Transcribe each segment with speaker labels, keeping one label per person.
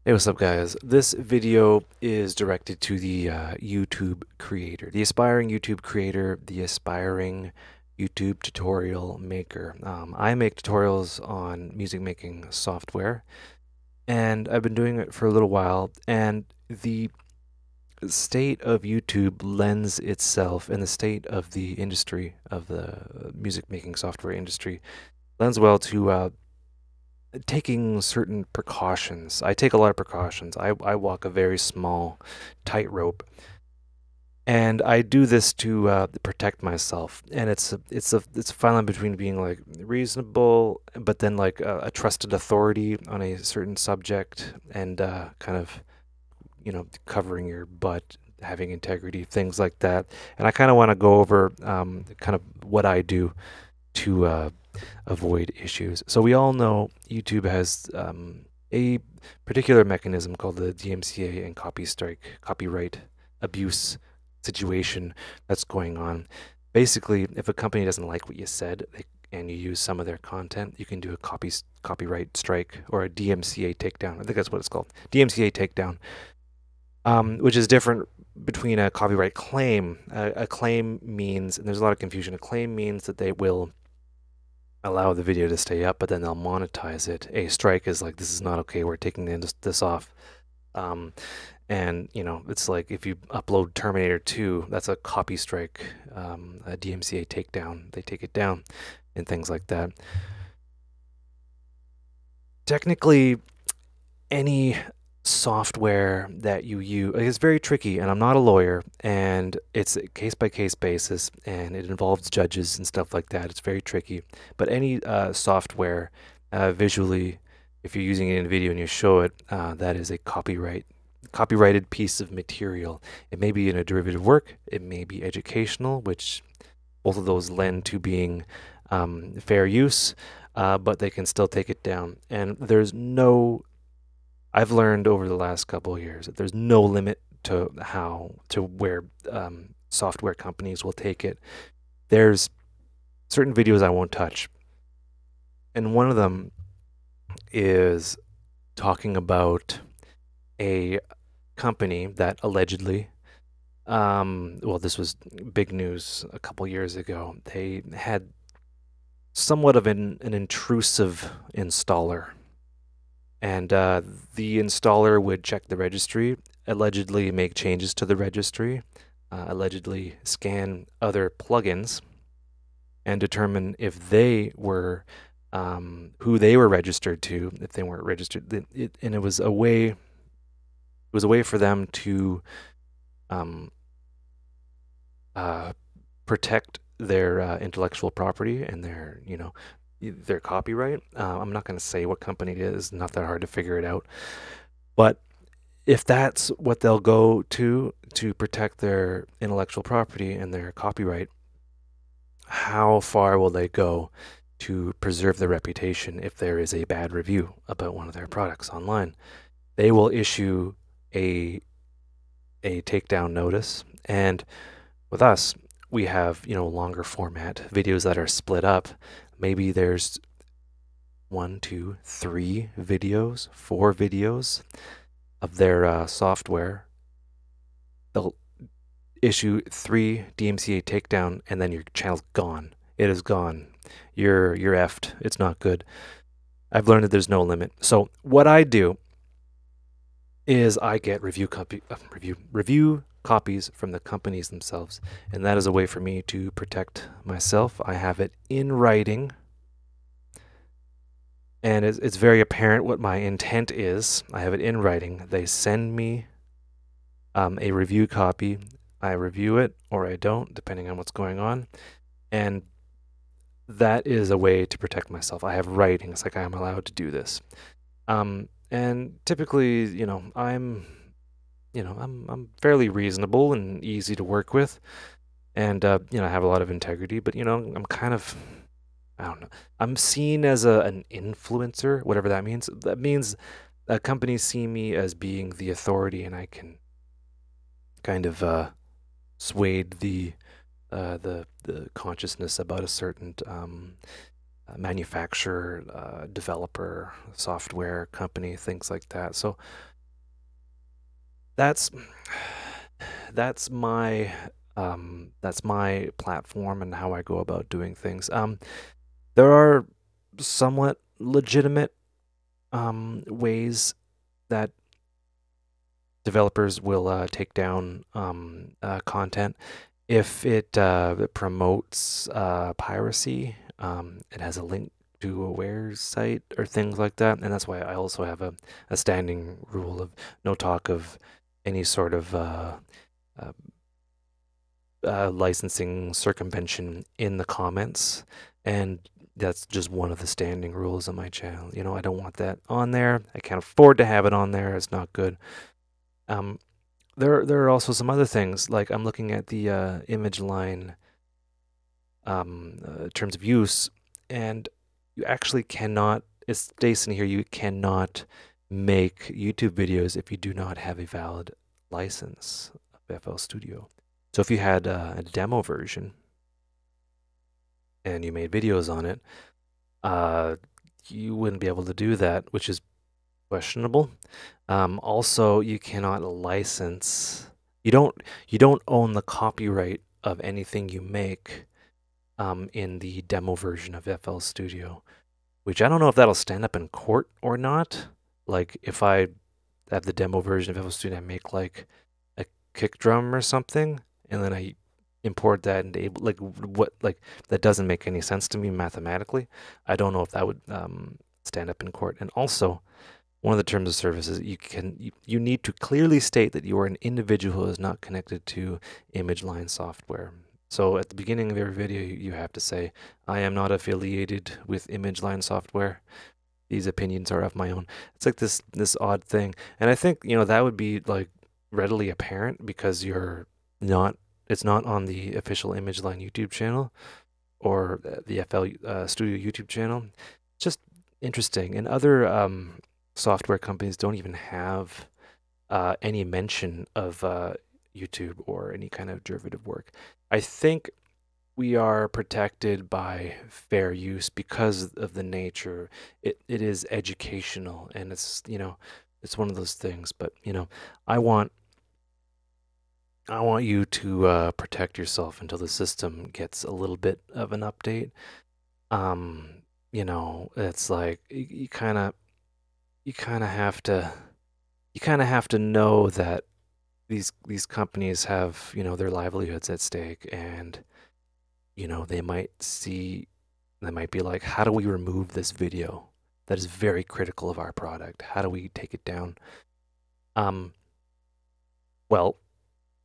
Speaker 1: Hey, what's up, guys? This video is directed to the YouTube creator, the aspiring YouTube creator, the aspiring YouTube tutorial maker. I make tutorials on music making software, and I've been doing it for a little while. And the state of YouTube lends itself, and the state of the industry, of the music making software industry, lends well to taking certain precautions. I take a lot of precautions. I walk a very small tightrope, and I do this to protect myself. And it's a fine line between being like reasonable, but then like a trusted authority on a certain subject, and kind of covering your butt, having integrity, things like that. And I kind of want to go over kind of what I do to avoid issues. So we all know YouTube has a particular mechanism called the DMCA and copyright abuse situation that's going on. Basically, if a company doesn't like what you said and you use some of their content, you can do a copyright strike or a DMCA takedown. I think that's what it's called, DMCA takedown, which is different between a copyright claim. A claim means, and there's a lot of confusion, a claim means that they will allow the video to stay up, but then they'll monetize it. A strike is like, this is not okay, we're taking this off. And it's like if you upload Terminator 2, that's a copy strike, a DMCA takedown. They take it down and things like that. Technically, any software that you use is very tricky, and I'm not a lawyer, and it's a case by case basis, and it involves judges and stuff like that. It's very tricky, but any software visually, if you're using it in video and you show it, that is a copyrighted piece of material. It may be in a derivative work, it may be educational, which both of those lend to being fair use, but they can still take it down. And I've learned over the last couple of years that there's no limit to where software companies will take it. There's certain videos I won't touch, and one of them is talking about a company that allegedly, well, this was big news a couple years ago. They had somewhat of an intrusive installer, and the installer would check the registry, allegedly make changes to the registry, allegedly scan other plugins, and determine if they were who they were registered to. If they weren't registered, and it was a way for them to um, protect their intellectual property and their copyright. I'm not going to say what company it is, not that hard to figure it out. But if that's what they'll go to protect their intellectual property and their copyright, how far will they go to preserve their reputation if there is a bad review about one of their products online? They will issue a takedown notice, and with us, we have longer format videos that are split up. Maybe there's 1, 2, 3 videos, 4 videos of their software. They'll issue 3 DMCA takedown, and then your channel's gone. It is gone. You're effed. It's not good. I've learned that there's no limit. So what I do is I get review copies from the companies themselves, and that is a way for me to protect myself. I have it in writing, and it's very apparent what my intent is. I have it in writing. They send me a review copy. I review it or I don't, depending on what's going on, and that is a way to protect myself. I have writing. It's like I am allowed to do this. And typically, I'm fairly reasonable and easy to work with, and I have a lot of integrity. But I'm kind of, I don't know. I'm seen as an influencer, whatever that means. That means companies see me as being the authority, and I can kind of sway the consciousness about a certain manufacturer, developer, software company, things like that. So that's that's my that's my platform and how I go about doing things. There are somewhat legitimate ways that developers will take down content if it promotes piracy. It has a link to a Ware's site or things like that, and that's why I also have a standing rule of no talk of any sort of uh, licensing circumvention in the comments, and that's just one of the standing rules on my channel. You know, I don't want that on there. I can't afford to have it on there. It's not good. Um, there are also some other things, like I'm looking at the image line terms of use, and you actually cannot. It states in here you cannot make YouTube videos if you do not have a valid license of FL Studio. So if you had a demo version and you made videos on it, you wouldn't be able to do that, which is questionable. Also, you cannot license. You don't own the copyright of anything you make in the demo version of FL Studio, which I don't know if that'll stand up in court or not. Like if I have the demo version of FL Studio, I make like a kick drum or something, and then I import that into Ableton. Like what? Like that doesn't make any sense to me mathematically. I don't know if that would stand up in court. And also, one of the terms of service is you need to clearly state that you are an individual who is not connected to ImageLine software. So at the beginning of every video, you have to say, I am not affiliated with ImageLine software. These opinions are of my own. It's like this odd thing. And I think, you know, that would be like readily apparent because it's not on the official ImageLine YouTube channel or the FL Studio YouTube channel. It's just interesting. And other software companies don't even have any mention of YouTube or any kind of derivative work. I think we are protected by fair use because of the nature. It is educational, and it's, you know, it's one of those things. But you know, I want you to protect yourself until the system gets a little bit of an update. You know, it's like you kind of have to know that these companies have, you know, their livelihoods at stake, and you know they might be like, how do we remove this video that is very critical of our product? How do we take it down? Well,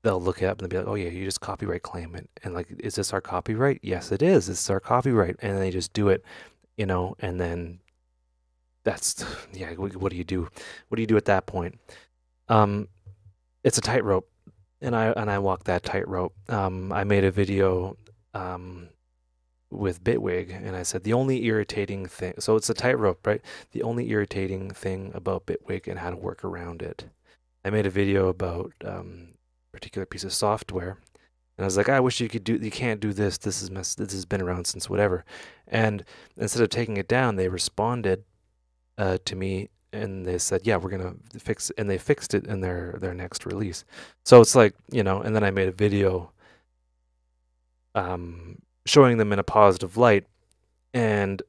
Speaker 1: they'll look it up and they'll be like, oh yeah, you just copyright claim it, and like, is this our copyright? Yes, it is. This is our copyright, and they just do it, you know, and then that's yeah. What do you do? What do you do at that point? It's a tightrope, and I walk that tightrope. I made a video with Bitwig, and I said the only irritating thing. So it's a tightrope, right? The only irritating thing about Bitwig and how to work around it. I made a video about a particular piece of software, and I was like, I wish you could do. You can't do this. This has been around since whatever. And instead of taking it down, they responded to me and they said, yeah, we're gonna fix it, and they fixed it in their next release. So it's like, you know, and then I made a video showing them in a positive light, and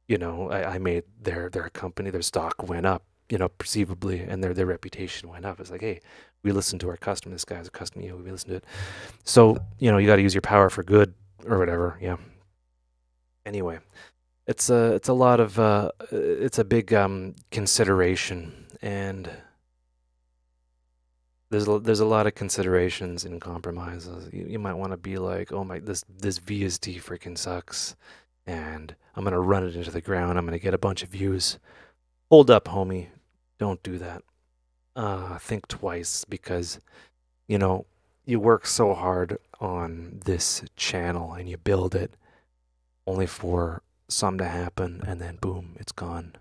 Speaker 1: you know, I made their company, their stock went up, you know, perceivably, and their reputation went up. It's like, hey, we listened to our customer. This guy's a customer, you know, we listened to it. So, you know, you got to use your power for good or whatever. Yeah. Anyway, it's a lot of it's a big consideration, and there's a lot of considerations in compromises. You might want to be like, oh my, this VST freaking sucks, and I'm gonna run it into the ground. I'm gonna get a bunch of views. Hold up, homie, don't do that. Think twice, because you know you work so hard on this channel and you build it only for something to happen, and then boom, it's gone.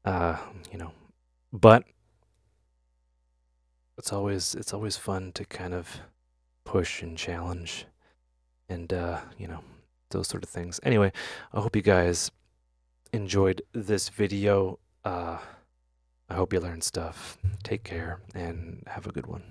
Speaker 1: You know, but it's always fun to kind of push and challenge, and you know, those sort of things. Anyway, I hope you guys enjoyed this video. I hope you learned stuff. Take care and have a good one.